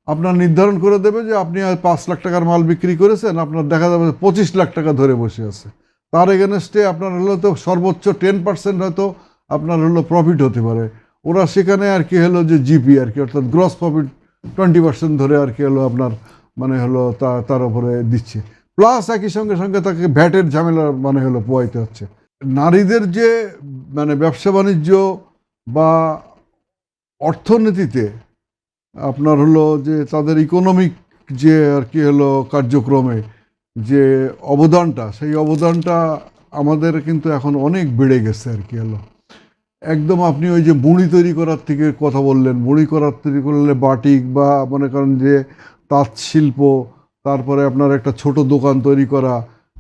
আপনার নির্ধারণ করে দেবে যে আপনি 5 লাখ টাকার মাল বিক্রি করেছেন, আপনার দেখা যাবে 25 লাখ টাকা ধরে বসে আছে। তার এগেনস্টে আপনার হলো তো সর্বোচ্চ 10% হয়তো আপনার হলো প্রফিট হতে পারে। ওরা সেখানে আর কি হলো যে জিপি আর কি, অর্থাৎ গ্রস প্রফিট 20% ধরে আর কি হলো আপনার মানে হলো তার উপরে দিচ্ছে। প্লাস একই সঙ্গে সঙ্গে তাকে ভ্যাটের ঝামেলা মানে হলো পোয়াইতে হচ্ছে। নারীদের যে মানে ব্যবসা বাণিজ্য বা অর্থনীতিতে আপনার হলো যে তাদের ইকোনমিক যে আর কি হলো কার্যক্রমে যে অবদানটা, সেই অবদানটা আমাদের কিন্তু এখন অনেক বেড়ে গেছে আর কি হলো। একদম আপনি ওই যে মুড়ি তৈরি করার থেকে কথা বললেন, মুড়ি করার তৈরি করলে বাটিক বা মনে করেন যে তাঁত শিল্প, তারপরে আপনার একটা ছোট দোকান তৈরি করা,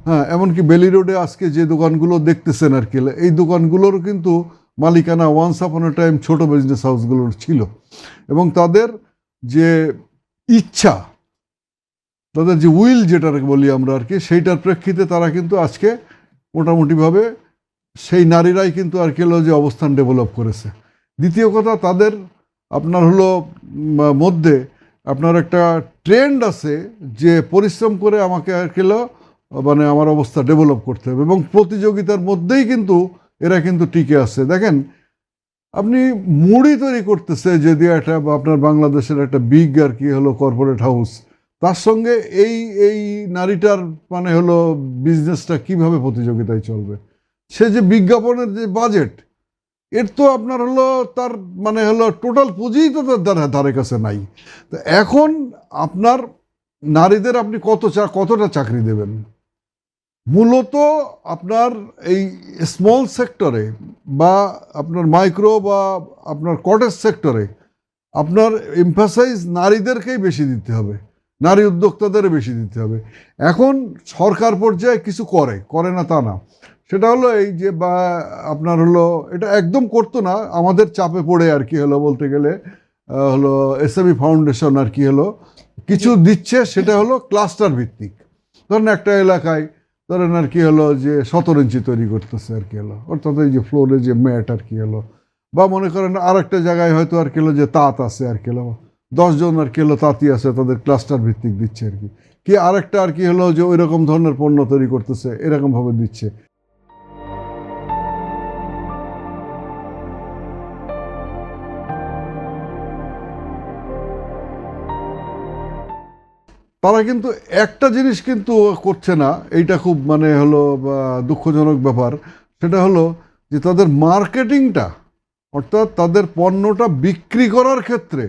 হ্যাঁ, এমনকি বেলি রোডে আজকে যে দোকানগুলো দেখতেছেন আর কি, এই দোকানগুলোর কিন্তু মালিকানা ওয়ান্স আপন এ টাইম ছোট বিজনেস হাউসগুলোর ছিল। এবং তাদের যে ইচ্ছা, তাদের যে উইল যেটাকে বলি আমরা আর কি, সেইটার প্রেক্ষিতে তারা কিন্তু আজকে মোটামুটিভাবে সেই নারীরাই কিন্তু আর কি হলো যে অবস্থান ডেভেলপ করেছে। দ্বিতীয় কথা, তাদের আপনার হলো মধ্যে আপনার একটা ট্রেন্ড আছে যে পরিশ্রম করে আমাকে আর কি হলো মানে আমার অবস্থা ডেভেলপ করতে হবে, এবং প্রতিযোগিতার মধ্যেই কিন্তু এরা কিন্তু টিকে আছে। দেখেন, আপনি মুড়ি তৈরি করতেছে যদি একটা আপনার বাংলাদেশের একটা বিগ আর কি হলো কর্পোরেট হাউস, তার সঙ্গে এই এই নারীটার মানে হলো বিজনেসটা কিভাবে প্রতিযোগিতায় চলবে? সে যে বিজ্ঞাপনের যে বাজেট, এর তো আপনার হলো তার মানে হলো টোটাল পুঁজিই তো তার ধারে কাছে নাই। তো এখন আপনার নারীদের আপনি কতটা চাকরি দেবেন? মূলত আপনার এই স্মল সেক্টরে বা আপনার মাইক্রো বা আপনার কটেজ সেক্টরে আপনার এমফাসাইজ নারীদেরকেই বেশি দিতে হবে, নারী উদ্যোক্তাদের বেশি দিতে হবে। এখন সরকার পর্যায়ে কিছু করে না তা না, সেটা হলো এই যে বা আপনার হলো এটা একদম করতো না, আমাদের চাপে পড়ে আর কি হলো বলতে গেলে হলো এসএমই ফাউন্ডেশন আর কি হলো কিছু দিচ্ছে, সেটা হলো ক্লাস্টার ভিত্তিক। ধরেন একটা এলাকায় ধরেন আর কি হলো যে 17 ইঞ্চি তৈরি করতেছে আর কি হলো, অর্থাৎ এই যে ফ্লোরে যে ম্যাট আর কি হলো, বা মনে করেন আর একটা জায়গায় হয়তো আর কি হলো যে তাঁত আছে আর কি হলো, 10 জন আর কি হলো তাঁতি আছে, তাদের ক্লাস্টার ভিত্তিক দিচ্ছে আর কি। কি আরেকটা আর কি হলো যে ওই রকম ধরনের পণ্য তৈরি করতেছে, এরকমভাবে দিচ্ছে। তারা কিন্তু একটা জিনিস কিন্তু করছে না, এইটা খুব মানে হলো দুঃখজনক ব্যাপার। সেটা হলো যে তাদের মার্কেটিংটা, অর্থাৎ তাদের পণ্যটা বিক্রি করার ক্ষেত্রে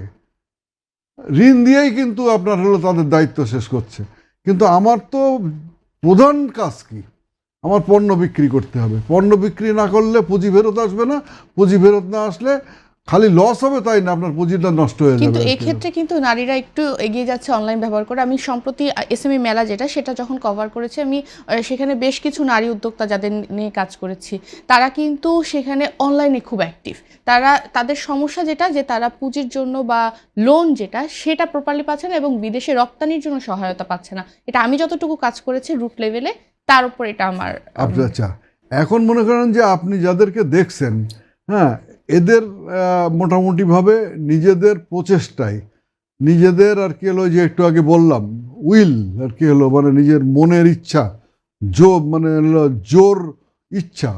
ঋণ দিয়েই কিন্তু আপনার হলো তাদের দায়িত্ব শেষ করছে। কিন্তু আমার তো প্রধান কাজ কি? আমার পণ্য বিক্রি করতে হবে। পণ্য বিক্রি না করলে পুঁজি ফেরত আসবে না, পুঁজি ফেরত না আসলে খালি লস হবে তাই না, আপনার পুঁজিটা নষ্ট হয়ে যাবে। কিন্তু এক্ষেত্রে কিন্তু নারীরা একটু এগিয়ে যাচ্ছে অনলাইন ব্যবহার করে। আমি সম্প্রতি এসএমই মেলা সেটা যখন কভার করেছি, আমি সেখানে বেশ কিছু নারী উদ্যোক্তা যাদের নিয়ে কাজ করেছি, তারা কিন্তু সেখানে অনলাইনে খুব অ্যাক্টিভ। তাদের সমস্যা যেটা যে তারা পুঁজির জন্য বা লোন সেটা প্রপারলি পাচ্ছে না, এবং বিদেশে রপ্তানির জন্য সহায়তা পাচ্ছে না। এটা আমি যতটুকু কাজ করেছি রুট লেভেলে, তার উপর এটা আমার। আচ্ছা, এখন মনে করেন যে আপনি যাদেরকে দেখছেন, হ্যাঁ, এদের মোটামুটিভাবে নিজেদের প্রচেষ্টায়, নিজেদের আর কি হলো যে একটু আগে বললাম উইল আর কি হলো মানে নিজের মনের ইচ্ছা, মানে হলো জোর ইচ্ছা,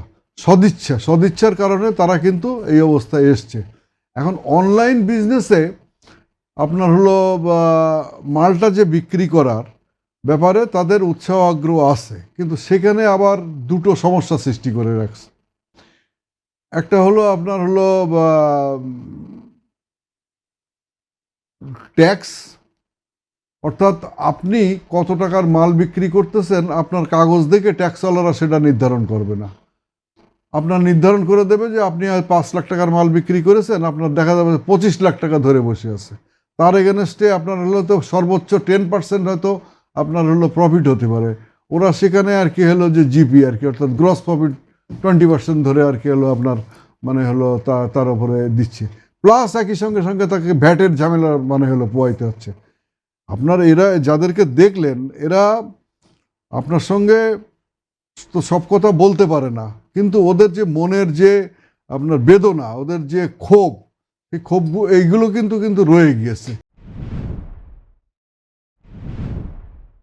সদিচ্ছার কারণে তারা কিন্তু এই অবস্থায় এসছে। এখন অনলাইন বিজনেসে আপনার হলো মালটা যে বিক্রি করার ব্যাপারে তাদের উৎসাহ আগ্রহ আছে, কিন্তু সেখানে আবার দুটো সমস্যা সৃষ্টি করে রাখছে। একটা হলো আপনার হলো ট্যাক্স, অর্থাৎ আপনি কত টাকার মাল বিক্রি করতেছেন আপনার কাগজ দেখে ট্যাক্সওয়ালারা সেটা নির্ধারণ করবে না। আপনার নির্ধারণ করে দেবে যে আপনি 5 লাখ টাকার মাল বিক্রি করেছেন, আপনার দেখা যাবে 25 লাখ টাকা ধরে বসে আছে। তার এগেনস্টে আপনার হলো তো সর্বোচ্চ 10% হয়তো আপনার হলো প্রফিট হতে পারে। ওরা সেখানে আর কি হলো যে জিপি আর কি, অর্থাৎ গ্রস প্রফিট 20% ধরে আর কি হলো আপনার মানে হলো তার উপরে দিচ্ছে। প্লাস একই সঙ্গে সঙ্গে তাকে ভ্যাটের ঝামেলা মানে হলো পোয়াইতে হচ্ছে। আপনার এরা যাদেরকে দেখলেন, এরা আপনার সঙ্গে তো সব কথা বলতে পারে না, কিন্তু ওদের যে মনের যে আপনার বেদনা, ওদের যে ক্ষোভ, এই ক্ষোভ এইগুলো কিন্তু রয়ে গিয়েছে।